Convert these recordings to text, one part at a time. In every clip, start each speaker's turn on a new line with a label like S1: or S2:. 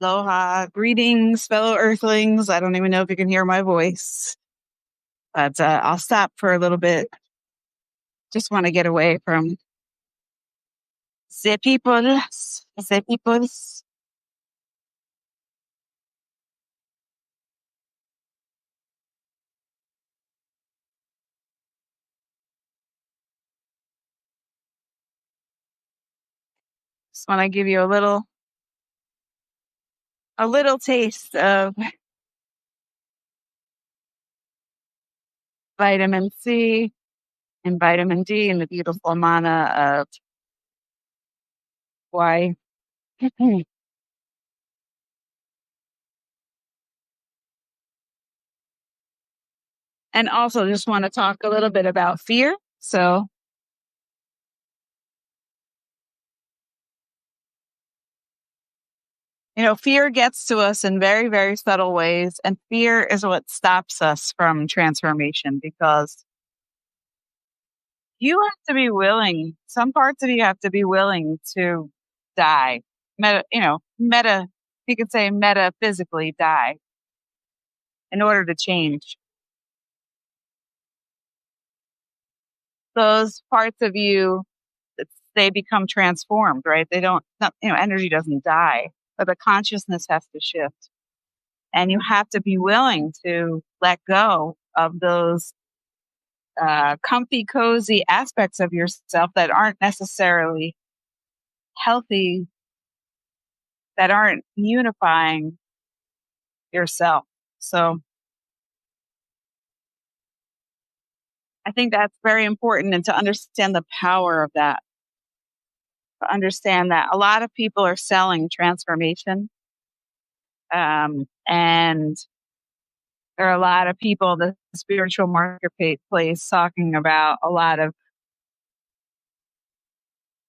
S1: Aloha, greetings, fellow Earthlings. I don't even know if you can hear my voice, but I'll stop for a little bit. Just want to get away from the people. The people. Just want to give you a little taste of vitamin C and vitamin D and the beautiful mana of Hawaii. And also just want to talk a little bit about fear. So, fear gets to us in very, very subtle ways. And fear is what stops us from transformation because you have to be willing, some parts of you have to be willing to die. You could say metaphysically die in order to change. Those parts of you, they become transformed, right? Energy doesn't die, but the consciousness has to shift. And you have to be willing to let go of those comfy, cozy aspects of yourself that aren't necessarily healthy, that aren't unifying yourself. So I think that's very important, and to understand the power of that, to understand that a lot of people are selling transformation. And there are a lot of people, the spiritual marketplace, talking about a lot of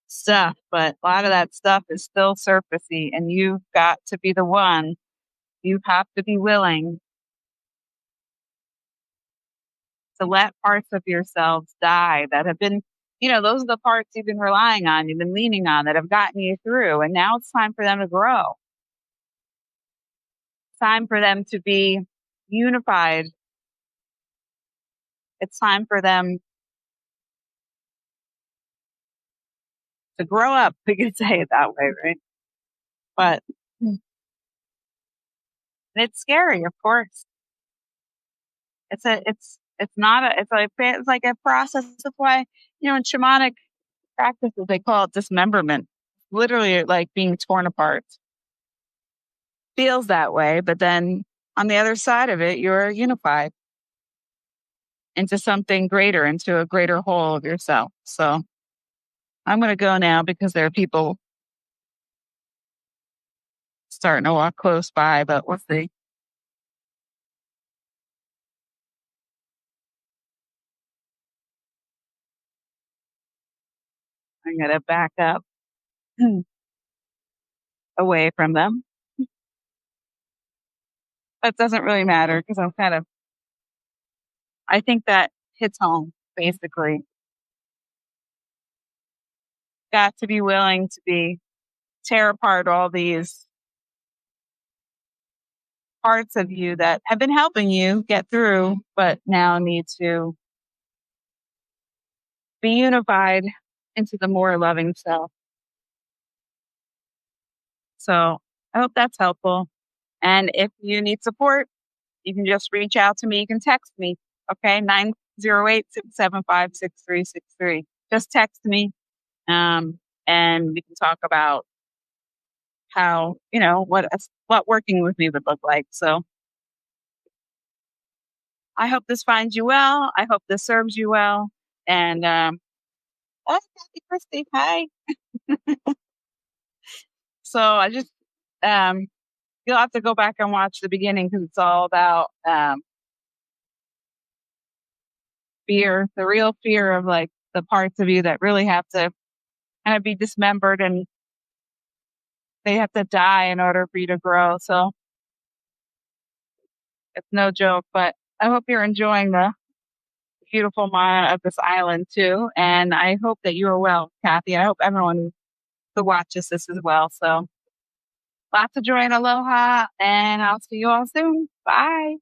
S1: stuff, but a lot of that stuff is still surfacey, and you've got to be the one. You have to be willing to let parts of yourselves die that have been, those are the parts you've been relying on, you've been leaning on, that have gotten you through. And now it's time for them to grow. It's time for them to be unified. It's time for them to grow up. We could say it that way, right? But it's scary, of course. It's like a process. That's why, in shamanic practices, they call it dismemberment. Literally like being torn apart. Feels that way, but then on the other side of it, you're unified into something greater, into a greater whole of yourself. So I'm going to go now because there are people starting to walk close by, but we'll see. I'm going to back up away from them. That doesn't really matter because I think that hits home, basically. Got to be willing to tear apart all these parts of you that have been helping you get through, but now need to be unified into the more loving self. So I hope that's helpful. And if you need support, you can just reach out to me. You can text me. Okay. 908-675-6363. Just text me. And we can talk about how, what working with me would look like. So I hope this finds you well. I hope this serves you well. And, oh, Kathy Christie. Hi. So I just, you'll have to go back and watch the beginning because it's all about, fear, the real fear of like the parts of you that really have to kind of be dismembered, and they have to die in order for you to grow. So it's no joke, but I hope you're enjoying the beautiful mana of this island too. And I hope that you are well, Kathy. And I hope everyone who watches this as well. So Lots of joy and aloha, and I'll see you all soon. Bye.